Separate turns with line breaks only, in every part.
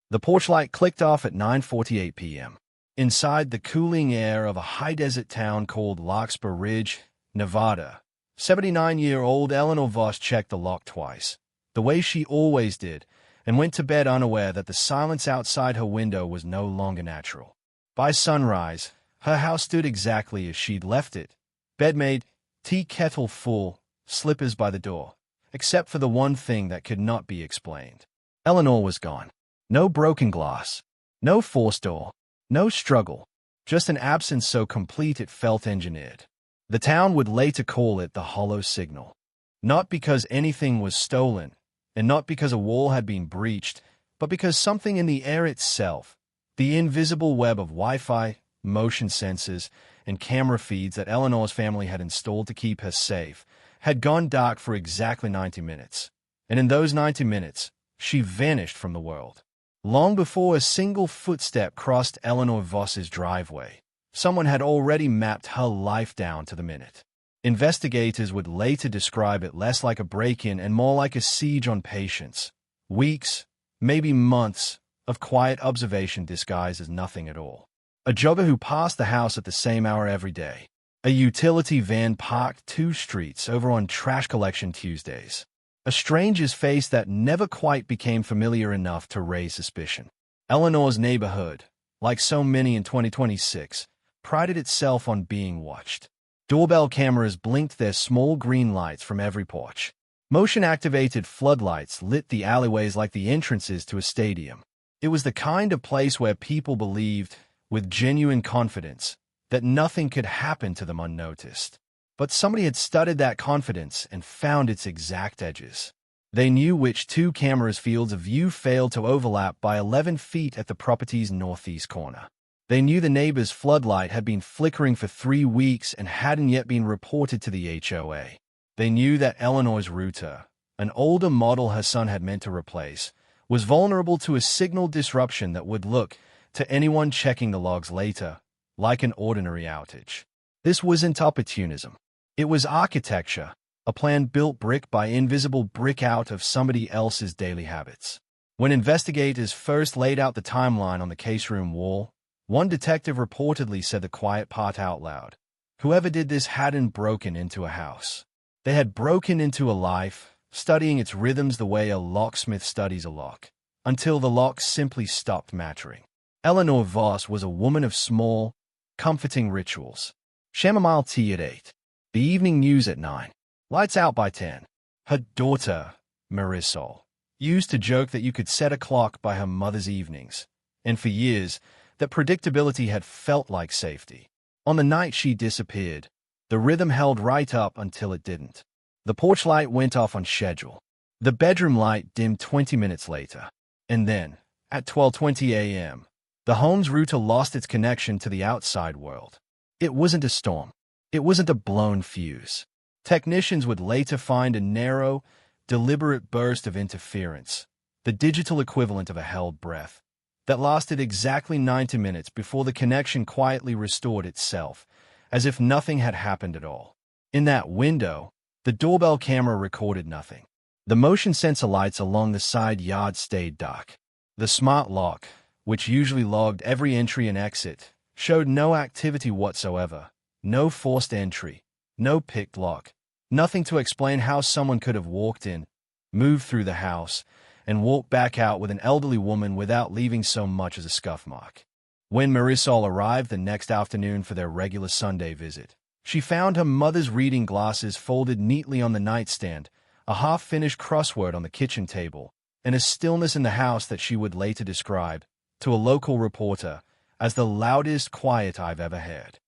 The porch light clicked off at 9:48 p.m. Inside the cooling air of a high-desert town called Larkspur Ridge, Nevada, 79-year-old Eleanor Voss checked the lock twice, the way she always did, and went to bed unaware that the silence outside her window was no longer natural. By sunrise, her house stood exactly as she'd left it. Bed made, tea kettle full, slippers by the door, except for the one thing that could not be explained. Eleanor was gone. No broken glass, no forced door, no struggle, just an absence so complete it felt engineered. The town would later call it the hollow signal. Not because anything was stolen, and not because a wall had been breached, but because something in the air itself, the invisible web of Wi-Fi, motion sensors, and camera feeds that Eleanor's family had installed to keep her safe, had gone dark for exactly 90 minutes. And in those 90 minutes, she vanished from the world. Long before a single footstep crossed Eleanor Voss's driveway, someone had already mapped her life down to the minute. Investigators would later describe it less like a break-in and more like a siege on patience. Weeks, maybe months, of quiet observation disguised as nothing at all. A jogger who passed the house at the same hour every day. A utility van parked 2 streets over on trash collection Tuesdays. A stranger's face that never quite became familiar enough to raise suspicion. Eleanor's neighborhood, like so many in 2026, prided itself on being watched. Doorbell cameras blinked their small green lights from every porch. Motion-activated floodlights lit the alleyways like the entrances to a stadium. It was the kind of place where people believed, with genuine confidence, that nothing could happen to them unnoticed. But somebody had studied that confidence and found its exact edges. They knew which 2 cameras' fields of view failed to overlap by 11 feet at the property's northeast corner. They knew the neighbor's floodlight had been flickering for 3 weeks and hadn't yet been reported to the HOA. They knew that Eleanor's router, an older model her son had meant to replace, was vulnerable to a signal disruption that would look, to anyone checking the logs later, like an ordinary outage. This wasn't opportunism. It was architecture, a plan built brick by invisible brick out of somebody else's daily habits. When investigators first laid out the timeline on the case room wall, one detective reportedly said the quiet part out loud. Whoever did this hadn't broken into a house. They had broken into a life, studying its rhythms the way a locksmith studies a lock, until the lock simply stopped mattering. Eleanor Voss was a woman of small, comforting rituals. Chamomile tea at 8. The evening news at 9. Lights out by 10. Her daughter, Marisol, used to joke that you could set a clock by her mother's evenings, and for years, that predictability had felt like safety. On the night she disappeared, the rhythm held right up until it didn't. The porch light went off on schedule. The bedroom light dimmed 20 minutes later. And then, at 12:20 a.m., the home's router lost its connection to the outside world. It wasn't a storm. It wasn't a blown fuse. Technicians would later find a narrow, deliberate burst of interference, the digital equivalent of a held breath, that lasted exactly 90 minutes before the connection quietly restored itself, as if nothing had happened at all. In that window, the doorbell camera recorded nothing. The motion sensor lights along the side yard stayed dark. The smart lock, which usually logged every entry and exit, showed no activity whatsoever. No forced entry, no picked lock, nothing to explain how someone could have walked in, moved through the house, and walked back out with an elderly woman without leaving so much as a scuff mark. When Marisol arrived the next afternoon for their regular Sunday visit, she found her mother's reading glasses folded neatly on the nightstand, a half-finished crossword on the kitchen table, and a stillness in the house that she would later describe, to a local reporter, as the loudest quiet I've ever heard.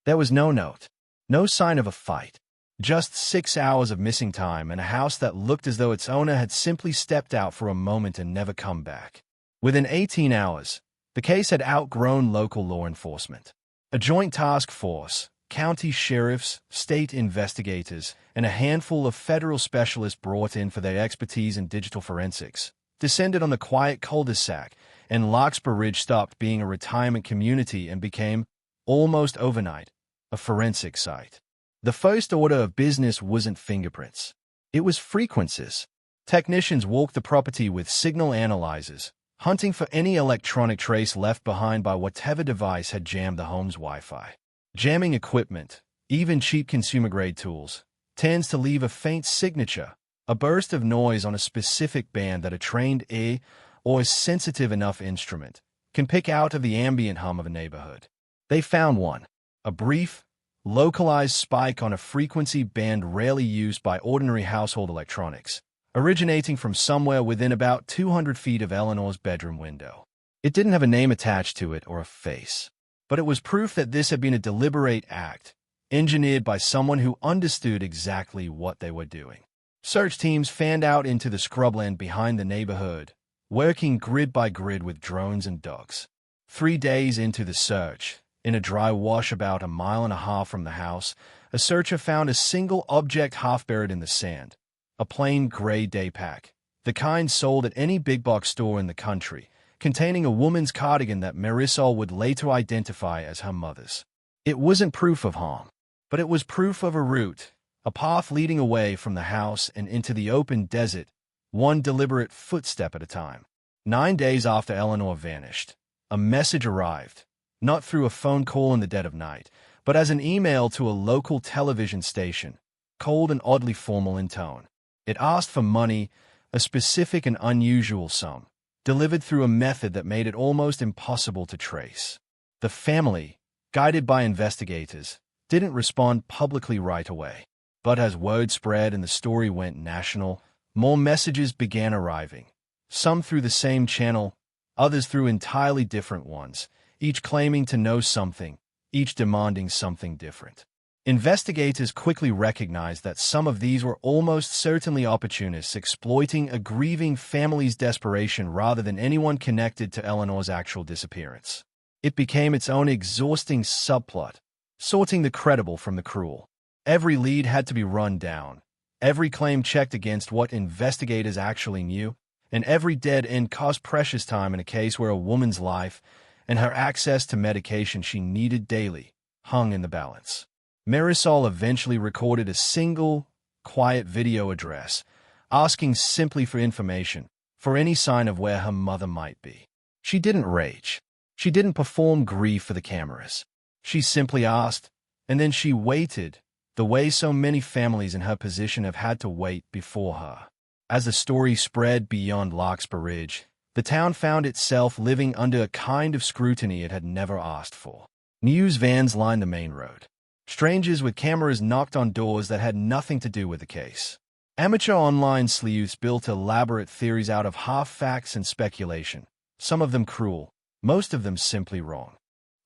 There was no note, no sign of a fight, just 6 hours of missing time and a house that looked as though its owner had simply stepped out for a moment and never come back. Within 18 hours, the case had outgrown local law enforcement. A joint task force, county sheriffs, state investigators, and a handful of federal specialists brought in for their expertise in digital forensics, descended on the quiet cul-de-sac, and Larkspur Ridge stopped being a retirement community and became, almost overnight, a forensic site. The first order of business wasn't fingerprints. It was frequencies. Technicians walked the property with signal analyzers, hunting for any electronic trace left behind by whatever device had jammed the home's Wi-Fi. Jamming equipment, even cheap consumer-grade tools, tends to leave a faint signature, a burst of noise on a specific band that a trained ear or a sensitive enough instrument can pick out of the ambient hum of a neighborhood. They found one, a brief, localized spike on a frequency band rarely used by ordinary household electronics, originating from somewhere within about 200 feet of Eleanor's bedroom window. It didn't have a name attached to it or a face, but it was proof that this had been a deliberate act, engineered by someone who understood exactly what they were doing. Search teams fanned out into the scrubland behind the neighborhood, working grid by grid with drones and dogs. 3 days into the search, in a dry wash about 1.5 miles from the house, a searcher found a single object half buried in the sand, a plain gray day pack, the kind sold at any big box store in the country, containing a woman's cardigan that Marisol would later identify as her mother's. It wasn't proof of harm, but it was proof of a route, a path leading away from the house and into the open desert, one deliberate footstep at a time. 9 days after Eleanor vanished, a message arrived, not through a phone call in the dead of night, but as an email to a local television station, cold and oddly formal in tone. It asked for money, a specific and unusual sum, delivered through a method that made it almost impossible to trace. The family, guided by investigators, didn't respond publicly right away. But as word spread and the story went national, more messages began arriving, some through the same channel, others through entirely different ones, each claiming to know something, each demanding something different. Investigators quickly recognized that some of these were almost certainly opportunists exploiting a grieving family's desperation rather than anyone connected to Eleanor's actual disappearance. It became its own exhausting subplot, sorting the credible from the cruel. Every lead had to be run down, every claim checked against what investigators actually knew, and every dead end cost precious time in a case where a woman's life and her access to medication she needed daily hung in the balance. Marisol eventually recorded a single, quiet video address, asking simply for information, for any sign of where her mother might be. She didn't rage. She didn't perform grief for the cameras. She simply asked, and then she waited, the way so many families in her position have had to wait before her. As the story spread beyond Larkspur Ridge, the town found itself living under a kind of scrutiny it had never asked for. News vans lined the main road. Strangers with cameras knocked on doors that had nothing to do with the case. Amateur online sleuths built elaborate theories out of half-facts and speculation, some of them cruel, most of them simply wrong.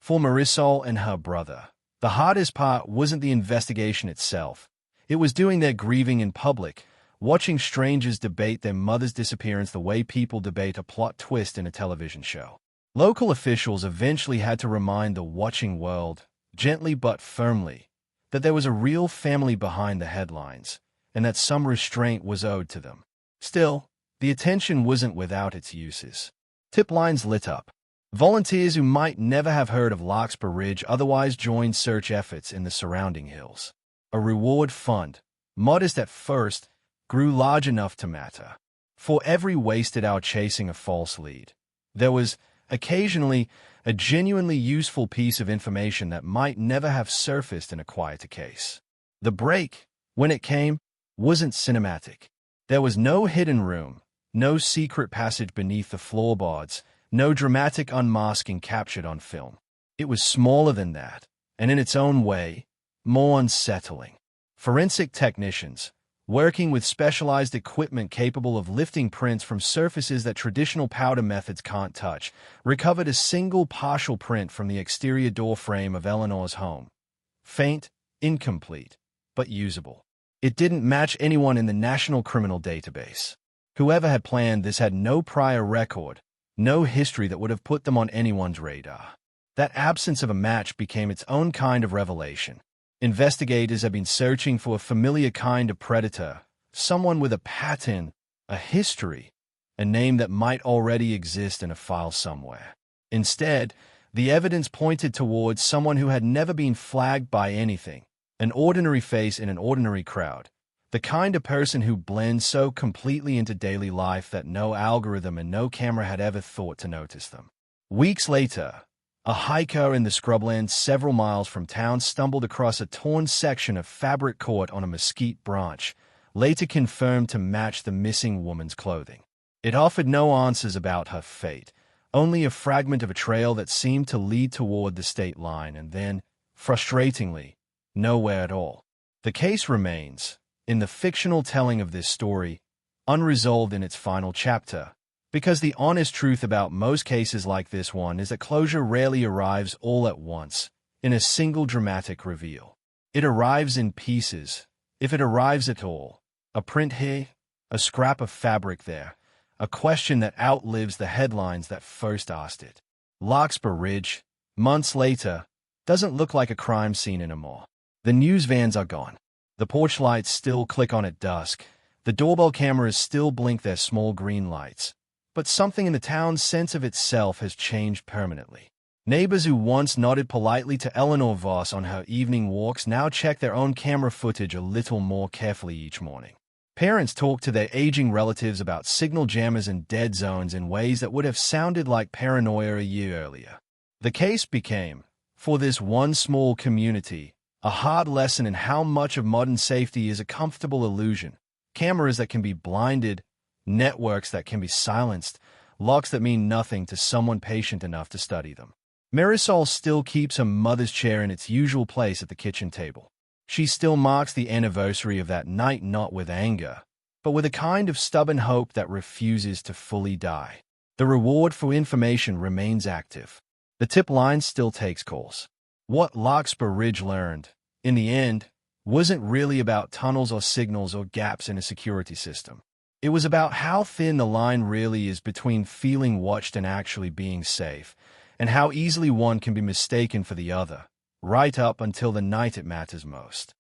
For Marisol and her brother, the hardest part wasn't the investigation itself. It was doing their grieving in public, watching strangers debate their mother's disappearance the way people debate a plot twist in a television show. Local officials eventually had to remind the watching world, gently but firmly, that there was a real family behind the headlines, and that some restraint was owed to them. Still, the attention wasn't without its uses. Tip lines lit up. Volunteers who might never have heard of Larkspur Ridge otherwise joined search efforts in the surrounding hills. A reward fund, modest at first, grew large enough to matter. For every wasted hour chasing a false lead, there was, occasionally, a genuinely useful piece of information that might never have surfaced in a quieter case. The break, when it came, wasn't cinematic. There was no hidden room, no secret passage beneath the floorboards, no dramatic unmasking captured on film. It was smaller than that, and in its own way, more unsettling. Forensic technicians, working with specialized equipment capable of lifting prints from surfaces that traditional powder methods can't touch, recovered a single partial print from the exterior door frame of Eleanor's home. Faint, incomplete, but usable. It didn't match anyone in the National Criminal Database. Whoever had planned this had no prior record, no history that would have put them on anyone's radar. That absence of a match became its own kind of revelation. Investigators have been searching for a familiar kind of predator, someone with a pattern, a history, a name that might already exist in a file somewhere. Instead, the evidence pointed towards someone who had never been flagged by anything, an ordinary face in an ordinary crowd, The kind of person who blends so completely into daily life that no algorithm and no camera had ever thought to notice them. Weeks later, a hiker in the scrublands several miles from town stumbled across a torn section of fabric caught on a mesquite branch, later confirmed to match the missing woman's clothing. It offered no answers about her fate, only a fragment of a trail that seemed to lead toward the state line and then, frustratingly, nowhere at all. The case remains, in the fictional telling of this story, unresolved in its final chapter, because the honest truth about most cases like this one is that closure rarely arrives all at once, in a single dramatic reveal. It arrives in pieces, if it arrives at all. A print here, a scrap of fabric there, a question that outlives the headlines that first asked it. Larkspur Ridge, months later, doesn't look like a crime scene anymore. The news vans are gone. The porch lights still click on at dusk. The doorbell cameras still blink their small green lights. But something in the town's sense of itself has changed permanently. Neighbors who once nodded politely to Eleanor Voss on her evening walks now check their own camera footage a little more carefully each morning. Parents talk to their aging relatives about signal jammers and dead zones in ways that would have sounded like paranoia a year earlier. The case became, for this one small community, a hard lesson in how much of modern safety is a comfortable illusion. Cameras that can be blinded, networks that can be silenced, locks that mean nothing to someone patient enough to study them. Marisol still keeps her mother's chair in its usual place at the kitchen table. She still marks the anniversary of that night not with anger, but with a kind of stubborn hope that refuses to fully die. The reward for information remains active. The tip line still takes calls. What Larkspur Ridge learned, in the end, wasn't really about tunnels or signals or gaps in a security system. It was about how thin the line really is between feeling watched and actually being safe, and how easily one can be mistaken for the other, right up until the night it matters most.